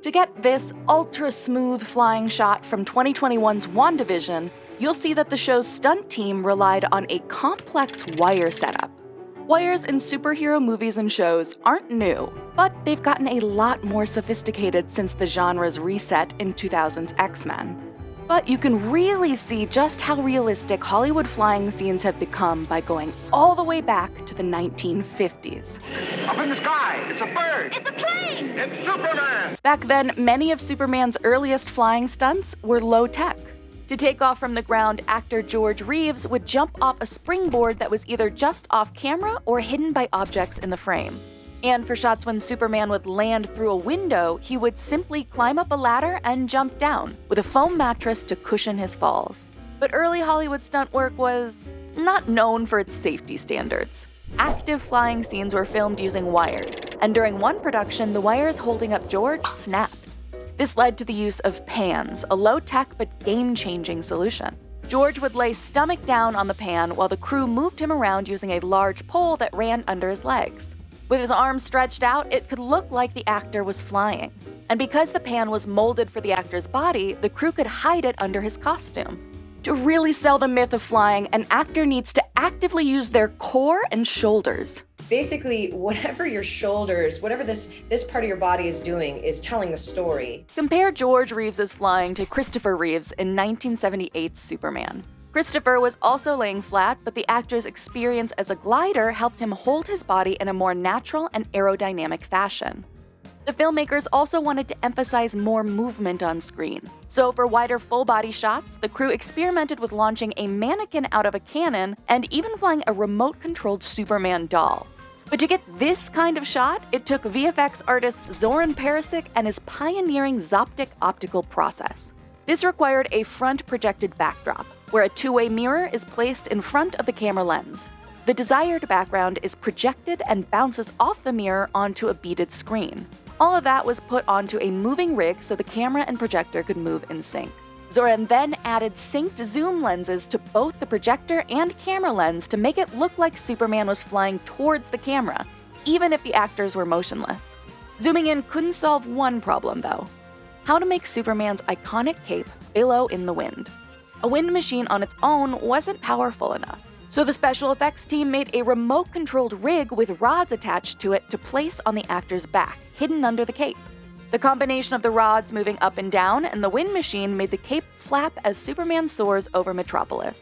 To get this ultra-smooth flying shot from 2021's WandaVision, you'll see that the show's stunt team relied on a complex wire setup. Wires in superhero movies and shows aren't new, but they've gotten a lot more sophisticated since the genre's reset in 2000's X-Men. But you can really see just how realistic Hollywood flying scenes have become by going all the way back to the 1950s. Up in the sky! It's a bird! It's a plane! It's Superman! Back then, many of Superman's earliest flying stunts were low-tech. To take off from the ground, actor George Reeves would jump off a springboard that was either just off camera or hidden by objects in the frame. And for shots when Superman would land through a window, he would simply climb up a ladder and jump down, with a foam mattress to cushion his falls. But early Hollywood stunt work was not known for its safety standards. Active flying scenes were filmed using wires, and during one production, the wires holding up George snapped. This led to the use of pans, a low-tech but game-changing solution. George would lay stomach down on the pan while the crew moved him around using a large pole that ran under his legs. With his arms stretched out, it could look like the actor was flying. And because the pan was molded for the actor's body, the crew could hide it under his costume. To really sell the myth of flying, an actor needs to actively use their core and shoulders. Basically, whatever your shoulders, whatever this part of your body is doing is telling the story. Compare George Reeves' flying to Christopher Reeves in 1978's Superman. Christopher was also laying flat, but the actor's experience as a glider helped him hold his body in a more natural and aerodynamic fashion. The filmmakers also wanted to emphasize more movement on screen. So for wider full-body shots, the crew experimented with launching a mannequin out of a cannon and even flying a remote-controlled Superman doll. But to get this kind of shot, it took VFX artist Zoran Perisic and his pioneering Zoptic optical process. This required a front-projected backdrop, where a two-way mirror is placed in front of the camera lens. The desired background is projected and bounces off the mirror onto a beaded screen. All of that was put onto a moving rig so the camera and projector could move in sync. Zoran then added synced zoom lenses to both the projector and camera lens to make it look like Superman was flying towards the camera, even if the actors were motionless. Zooming in couldn't solve one problem, though: how to make Superman's iconic cape billow in the wind. A wind machine on its own wasn't powerful enough. So the special effects team made a remote-controlled rig with rods attached to it to place on the actor's back, hidden under the cape. The combination of the rods moving up and down and the wind machine made the cape flap as Superman soars over Metropolis.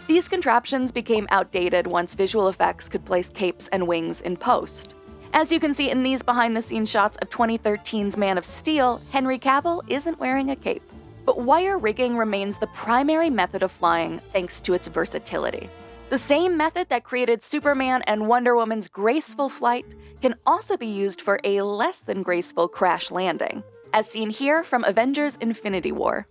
These contraptions became outdated once visual effects could place capes and wings in post. As you can see in these behind-the-scenes shots of 2013's Man of Steel, Henry Cavill isn't wearing a cape. But wire rigging remains the primary method of flying thanks to its versatility. The same method that created Superman and Wonder Woman's graceful flight can also be used for a less than graceful crash landing, as seen here from Avengers: Infinity War.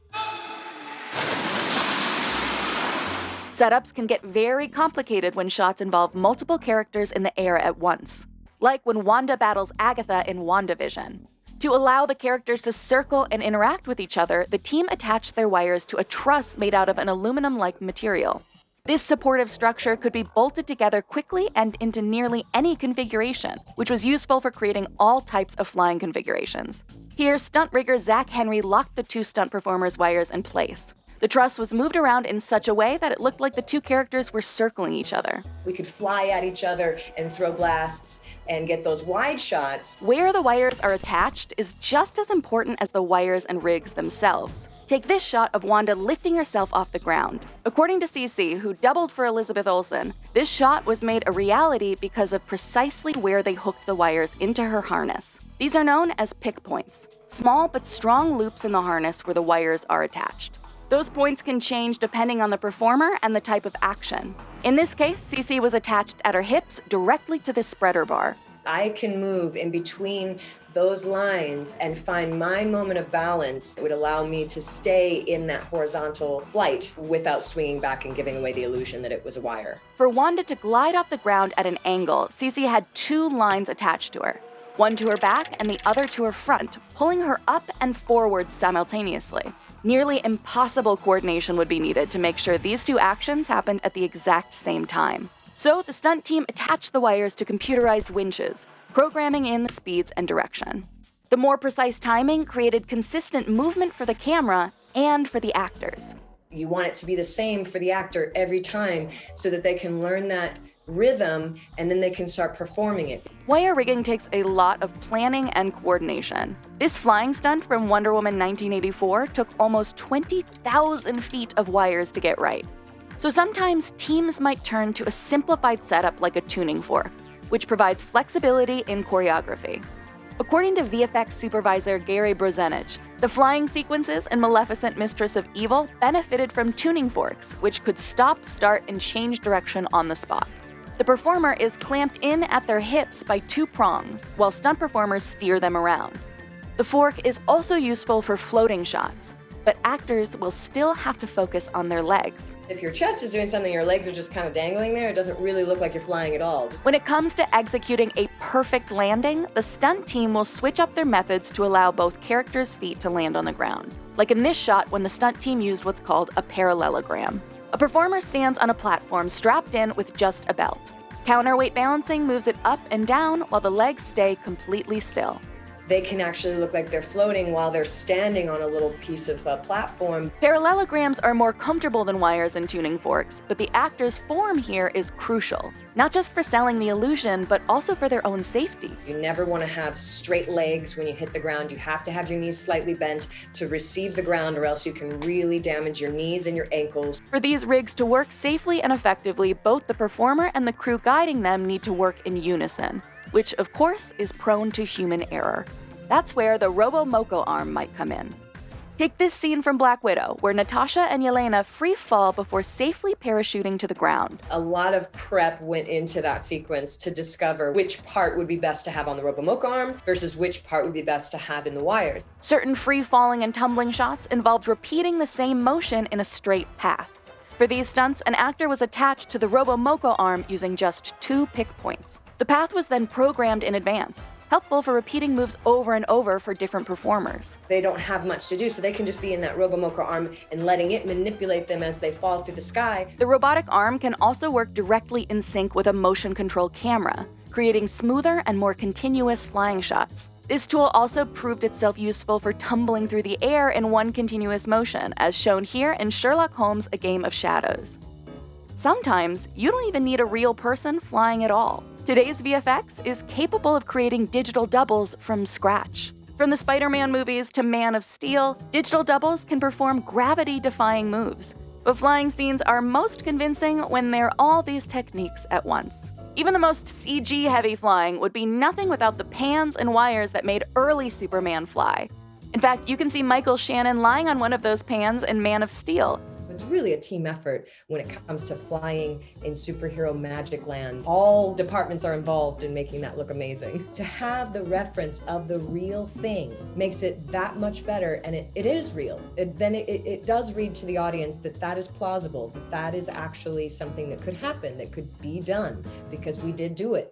Setups can get very complicated when shots involve multiple characters in the air at once, like when Wanda battles Agatha in WandaVision. To allow the characters to circle and interact with each other, the team attached their wires to a truss made out of an aluminum-like material. This supportive structure could be bolted together quickly and into nearly any configuration, which was useful for creating all types of flying configurations. Here, stunt rigger Zach Henry locked the two stunt performers' wires in place. The truss was moved around in such a way that it looked like the two characters were circling each other. We could fly at each other and throw blasts and get those wide shots. Where the wires are attached is just as important as the wires and rigs themselves. Take this shot of Wanda lifting herself off the ground. According to CC, who doubled for Elizabeth Olsen, this shot was made a reality because of precisely where they hooked the wires into her harness. These are known as pick points, small but strong loops in the harness where the wires are attached. Those points can change depending on the performer and the type of action. In this case, CC was attached at her hips directly to the spreader bar. I can move in between those lines and find my moment of balance. It would allow me to stay in that horizontal flight without swinging back and giving away the illusion that it was a wire. For Wanda to glide off the ground at an angle, CC had two lines attached to her, one to her back and the other to her front, pulling her up and forward simultaneously. Nearly impossible coordination would be needed to make sure these two actions happened at the exact same time. So the stunt team attached the wires to computerized winches, programming in the speeds and direction. The more precise timing created consistent movement for the camera and for the actors. You want it to be the same for the actor every time so that they can learn that rhythm and then they can start performing it. Wire rigging takes a lot of planning and coordination. This flying stunt from Wonder Woman 1984 took almost 20,000 feet of wires to get right. So sometimes teams might turn to a simplified setup like a tuning fork, which provides flexibility in choreography. According to VFX supervisor Gary Brozenich, the flying sequences in Maleficent Mistress of Evil benefited from tuning forks, which could stop, start, and change direction on the spot. The performer is clamped in at their hips by 2 prongs, while stunt performers steer them around. The fork is also useful for floating shots, but actors will still have to focus on their legs. If your chest is doing something, your legs are just kind of dangling there, it doesn't really look like you're flying at all. When it comes to executing a perfect landing, the stunt team will switch up their methods to allow both characters' feet to land on the ground. Like in this shot when the stunt team used what's called a parallelogram. A performer stands on a platform strapped in with just a belt. Counterweight balancing moves it up and down while the legs stay completely still. They can actually look like they're floating while they're standing on a little piece of platform. Parallelograms are more comfortable than wires and tuning forks, but the actor's form here is crucial, not just for selling the illusion, but also for their own safety. You never want to have straight legs when you hit the ground. You have to have your knees slightly bent to receive the ground, or else you can really damage your knees and your ankles. For these rigs to work safely and effectively, both the performer and the crew guiding them need to work in unison, which of course is prone to human error. That's where the Robo-Moko arm might come in. Take this scene from Black Widow, where Natasha and Yelena free fall before safely parachuting to the ground. A lot of prep went into that sequence to discover which part would be best to have on the Robo-Moko arm versus which part would be best to have in the wires. Certain free falling and tumbling shots involved repeating the same motion in a straight path. For these stunts, an actor was attached to the Robo-Moko arm using just 2 pick points. The path was then programmed in advance, helpful for repeating moves over and over for different performers. They don't have much to do, so they can just be in that Robo-Moko arm and letting it manipulate them as they fall through the sky. The robotic arm can also work directly in sync with a motion control camera, creating smoother and more continuous flying shots. This tool also proved itself useful for tumbling through the air in one continuous motion, as shown here in Sherlock Holmes: A Game of Shadows. Sometimes, you don't even need a real person flying at all. Today's VFX is capable of creating digital doubles from scratch. From the Spider-Man movies to Man of Steel, digital doubles can perform gravity-defying moves. But flying scenes are most convincing when they're all these techniques at once. Even the most CG-heavy flying would be nothing without the pans and wires that made early Superman fly. In fact, you can see Michael Shannon lying on one of those pans in Man of Steel. It's really a team effort when it comes to flying in superhero magic land. All departments are involved in making that look amazing. To have the reference of the real thing makes it that much better, and it is real. It does read to the audience that that is plausible, that is actually something that could happen, that could be done, because we did do it.